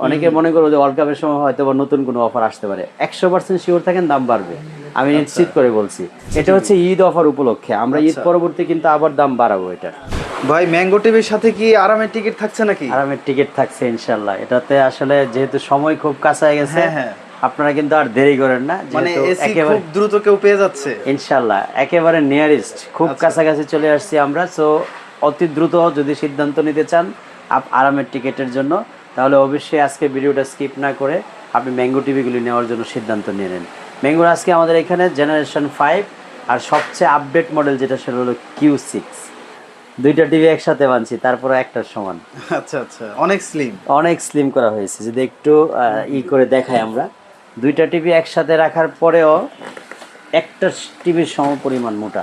অনেকে মনে করো যে ওয়ার্ল্ড কাপের সময় হয়তো বা নতুন কোনো অফার আসতে পারে। 100% শিওর থাকেন দাম বাড়বে, আমি নিশ্চিত করে বলছি। এটা হচ্ছে ঈদ অফার উপলক্ষে, আমরা ঈদ পরবর্তী কিন্তু আবার দাম বাড়াবো এটা। ভাই ম্যাঙ্গো টিভির সাথে কি আরামের টিকিট থাকছে নাকি? আরামের টিকিট থাকছে ইনশাল্লাহ। এটাতে আসলে যেহেতু সময় খুব কাছে গেছে, আপনারা কিন্তু আর দেরি করেন না, মানে যেহেতু এসি একেবারে খুব দ্রুত কেউ পেয়ে যাচ্ছে ইনশাল্লাহ, একেবারে নিয়ারেস্ট, খুব কাছাকাছি চলে আসছি আমরা। সো অতি দ্রুত যদি সিদ্ধান্ত নিতে চান আরামের টিকিটের জন্য, তাহলে অবশ্যই আজকে ভিডিওটা স্কিপ না করে আপনি ম্যাঙ্গো টিভিগুলি নেওয়ার জন্য সিদ্ধান্ত নিয়ে নেন। ম্যাঙ্গোর আজকে আমাদের এখানে জেনারেশন 5 আর সবচেয়ে আপডেট মডেল যেটা সেটা হলো Q6। দুইটা টিভি একসাথে বানছি, তারপরে একটার সমান। আচ্ছা আচ্ছা, অনেক স্লিম, অনেক স্লিম করা হয়েছে। যদি একটু করে দেখাই আমরা, দুইটা টিভি একসাথে রাখার পরেও একটা টিভির সম পরিমাণ মোটা।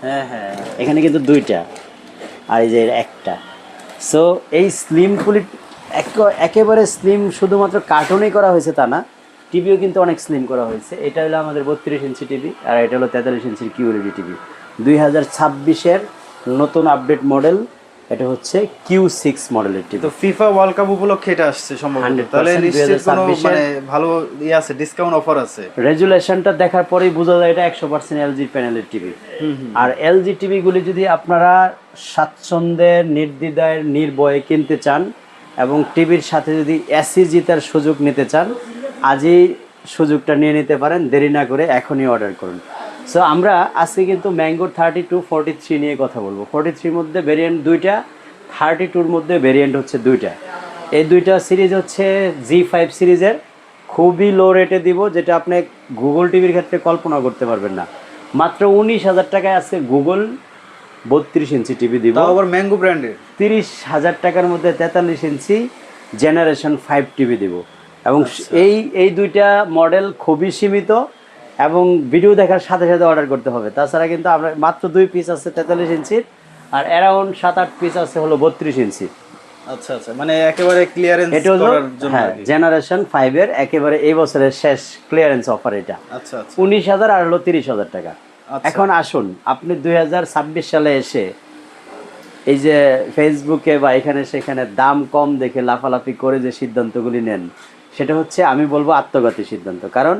হ্যাঁ, এখানে কিন্তু দুইটা আর এই যে একটা। সো এই স্লিম একেবারে স্লিম, শুধুমাত্র কার্টুনেই করা হয়েছে তা না, টিভিও কিন্তু অনেক স্লিম করা হয়েছে। এটা হলো আমাদের 32 ইঞ্চি টিভি, আর এটা হলো 43 ইঞ্চির QLED টিভি। 2026-এর নতুন আপডেট মডেল, এটা হচ্ছে Q6 মডেলের টিভি। তো ফিফা ওয়ার্ল্ড কাপ উপলক্ষে এটা আসছে সম্ভবত, তাহলে নিশ্চিত কোনো মানে ভালো আছে, ডিসকাউন্ট অফার আছে। রেজুলেশনটা দেখার পরেই বোঝা যায় এটা 100% LG প্যানেলের টিভি। আর LG টিভিগুলি যদি আপনারা স্বাচ্ছন্দ্যে, নির্দ্বিধায়, নির্ভয়ে কিনতে চান এবং টিভির সাথে যদি এসি জিতার সুযোগ নিতে চান, আজই সুযোগটা নিয়ে নিতে পারেন, দেরি না করে এখনই অর্ডার করুন। সো আমরা আজকে কিন্তু ম্যাঙ্গো 32, 43 নিয়ে কথা বলবো। 43 মধ্যে ভেরিয়েন্ট দুইটা, 32-র মধ্যে ভেরিয়েন্ট হচ্ছে দুইটা। এই দুইটা সিরিজ হচ্ছে G5 সিরিজের, খুবই লো রেটে দিব, যেটা আপনি গুগল টিভির ক্ষেত্রে কল্পনা করতে পারবেন না। মাত্র 19,000 টাকায় আজকে গুগল 32 ইঞ্চি টিভি দিব, তাও আবার ম্যাঙ্গো ব্র্যান্ডের। 30,000 টাকার মধ্যে 43 ইঞ্চি জেনারেশন 5 টিভি দিব। এবং এই দুইটা মডেল খুবই সীমিত, এবং ভিডিও দেখার সাথে সাথে অর্ডার করতে হবে। তাছাড়া কিন্তু আমরা মাত্র 2 পিস আছে 43 ইঞ্চির, আর অ্যারাউন্ড 7-8 পিস আছে হলো 32 ইঞ্চি। আচ্ছা আচ্ছা, মানে একেবারে ক্লিয়ারেন্স করার জন্য। হ্যাঁ, জেনারেশন 5 এর একেবারে এই বছরের শেষ ক্লিয়ারেন্স অফার এটা। আচ্ছা আচ্ছা, 19,000 আর হলো 30,000 টাকা। এখন আসুন, আপনি 2026 সালে এসে এই যে ফেসবুকে বা এখানে সেখানে দাম কম দেখে লাফালাফি করে যে সিদ্ধান্তগুলি নেন, সেটা হচ্ছে আমি বলবো আত্মঘাতী সিদ্ধান্ত। কারণ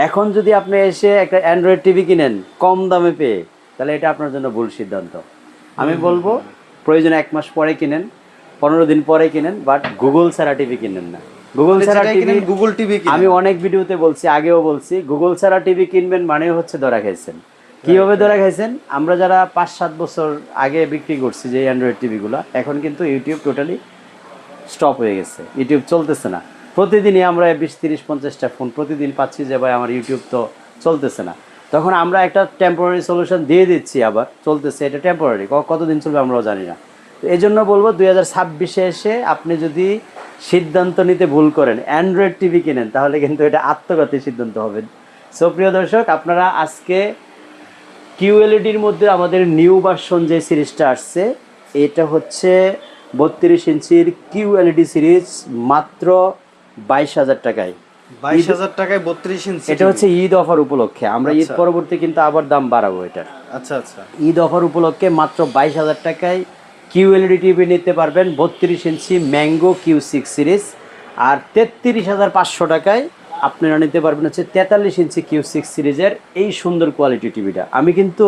এখন যদি আপনি এসে একটা অ্যান্ড্রয়েড টিভি কিনেন কম দামে পেয়ে, তাহলে এটা আপনার জন্য ভুল সিদ্ধান্ত। আমি বলবো প্রয়োজনে 1 মাস পরে কিনেন, 15 দিন পরে কিনেন, বাট গুগল ছাড়া টিভি কিনেন না। গুগল ছাড়া টিভি, গুগল টিভি আমি অনেক ভিডিওতে বলছি, আগেও বলছি, গুগল ছাড়া টিভি কিনবেন মানে হচ্ছে ধরা খাইছেন। কীভাবে ধরা খাইছেন? আমরা যারা 5-7 বছর আগে বিক্রি করছি যে অ্যান্ড্রয়েড টিভিগুলো, এখন কিন্তু ইউটিউব টোটালি স্টপ হয়ে গেছে, ইউটিউব চলতেছে না। প্রতিদিনই আমরা 20-30-50টা ফোন প্রতিদিন পাচ্ছি যে ভাই আমার ইউটিউব তো চলতেছে না। তখন আমরা একটা টেম্পোরারি সলিউশন দিয়ে দিচ্ছি, আবার চলতেছে, এটা টেম্পোরারি, কতদিন চলবে আমরাও জানি না। তো এই জন্য বলবো 2026-এ এসে আপনি যদি সিদ্ধান্ত নিতে ভুল করেন, অ্যান্ড্রয়েড টিভি কিনেন, তাহলে কিন্তু এটা আত্মঘাতী সিদ্ধান্ত হবে। সো প্রিয় দর্শক, আপনারা আজকে QLEDর মধ্যে আমাদের নিউ ভার্সন যে সিরিজটা আসছে, এটা হচ্ছে 32 ইঞ্চির QLED সিরিজ, মাত্র 22,000 টাকায়। 22,000 টাকায় 32 ইঞ্চি। এটা হচ্ছে ঈদ অফার উপলক্ষে, আমরা ঈদ পরবর্তী কিন্তু আবার দাম বাড়াবো এটা। আচ্ছা আচ্ছা, ঈদ অফার উপলক্ষে মাত্র 22,000 টাকায় QLED টিভি নিতে পারবেন 32 ইঞ্চি ম্যাঙ্গো Q6 সিরিজ। আর 33,500 টাকায় আপনারা নিতে পারবেন হচ্ছে 43 ইঞ্চি Q6 সিরিজের এই সুন্দর কোয়ালিটি টিভিটা। আমি কিন্তু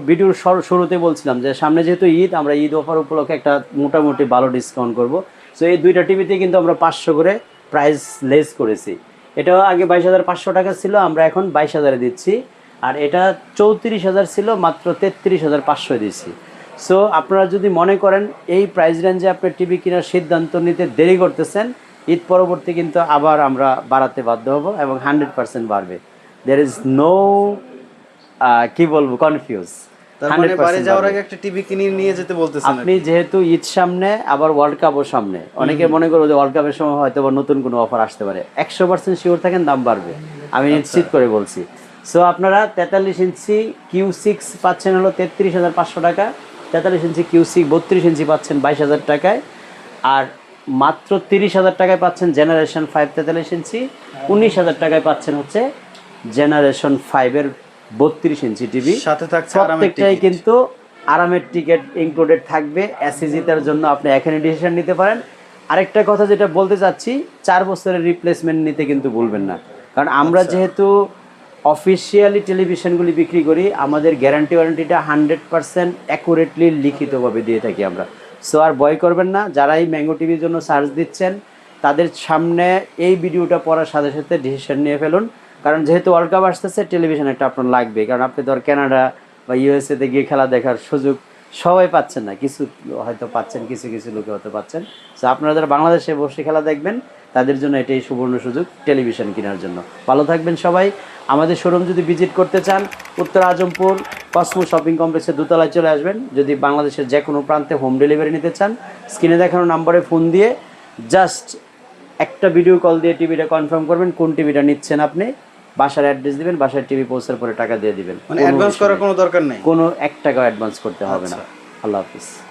ভিডিওর শুরুতে বলছিলাম যে সামনে যেহেতু ঈদ, আমরা ঈদ অফার উপলক্ষে একটা মোটামুটি ভালো ডিসকাউন্ট করব। সো এই দুইটা টিভিতে কিন্তু আমরা 500 করে প্রাইস লেস করেছি। এটা আগে 22,500 টাকা ছিল, আমরা এখন 22,000-এ দিচ্ছি। আর এটা 34,000 ছিল, মাত্র 33,500 দিচ্ছি। সো আপনারা যদি মনে করেন এই প্রাইস রেঞ্জে আপনি টিভি কেনার সিদ্ধান্ত নিতে দেরি করতেছেন, ঈদ পরবর্তী কিন্তু আবার আমরা বাড়াতে বাধ্য হব এবং 100% বাড়বে। দেয়ার ইজ নো কি বলবো, কনফিউজ। আপনি যেহেতু ঈদ সামনে, আবার ওয়ার্ল্ড কাপও সামনে, অনেকে মনে করো যে ওয়ার্ল্ড কাপের সময় হয়তো বা নতুন কোনো অফার আসতে পারে। 100% শিওর থাকেন দাম বাড়বে, আমি নিশ্চিত করে বলছি। সো আপনারা 43 ইঞ্চি Q6 পাচ্ছেন হলো 33,500 টাকা, 43 ইঞ্চি Q6 32 ইঞ্চি পাচ্ছেন 22,000 টাকায়, আর মাত্র 30,000 টাকায় পাচ্ছেন জেনারেশন 5 43 ইঞ্চি, 19,000 টাকায় পাচ্ছেন হচ্ছে জেনারেশন 5-এর 32 ইঞ্চি টিভি। সাথে থাকছে প্রত্যেকটাই কিন্তু আরামের টিকিট ইনক্লুডেড থাকবে। এসি জিতার জন্য আপনি এখানে ডিসিশন নিতে পারেন। আরেকটা কথা যেটা বলতে চাচ্ছি, 4 বছরের রিপ্লেসমেন্ট নিতে কিন্তু ভুলবেন না, কারণ আমরা যেহেতু অফিসিয়ালি টেলিভিশনগুলি বিক্রি করি, আমাদের গ্যারান্টি ওয়ারেন্টিটা 100% অ্যাকুরেটলি লিখিতভাবে দিয়ে থাকি আমরা। সো আর ভয় করবেন না, যারা এই ম্যাঙ্গো টিভির জন্য সার্চ দিচ্ছেন তাদের সামনে এই ভিডিওটা পড়ার সাথে সাথে ডিসিশন নিয়ে ফেলুন, কারণ যেহেতু ওয়ার্ল্ড কাপ আসতেছে টেলিভিশন একটা আপনার লাগবে, কারণ আপনি তো আর কানাডা বা ইউএসএতে গিয়ে খেলা দেখার সুযোগ সবাই পাচ্ছেন না, কিছু হয়তো পাচ্ছেন, কিছু কিছু লোকে হয়তো পাচ্ছেন। সো আপনারা যারা বাংলাদেশে বসে খেলা দেখবেন তাদের জন্য এটাই সুবর্ণ সুযোগ টেলিভিশন কেনার জন্য। ভালো থাকবেন সবাই। আমাদের শোরুম যদি ভিজিট করতে চান, উত্তর আজমপুর কসমো শপিং কমপ্লেক্সের দোতলায় চলে আসবেন। যদি বাংলাদেশের যে কোনো প্রান্তে হোম ডেলিভারি নিতে চান, স্ক্রিনে দেখানো নাম্বারে ফোন দিয়ে জাস্ট একটা ভিডিও কল দিয়ে টিভিটা কনফার্ম করবেন কোন টিভিটা নিচ্ছেন, আপনি বাসার অ্যাড্রেস দিবেন, বাসার টিভি পৌঁছার পরে টাকা দিয়ে দিবেন। মানে অ্যাডভান্স করার কোনো দরকার নেই, কোনো 1 টাকাও অ্যাডভান্স করতে হবে না। আল্লাহ হাফিজ।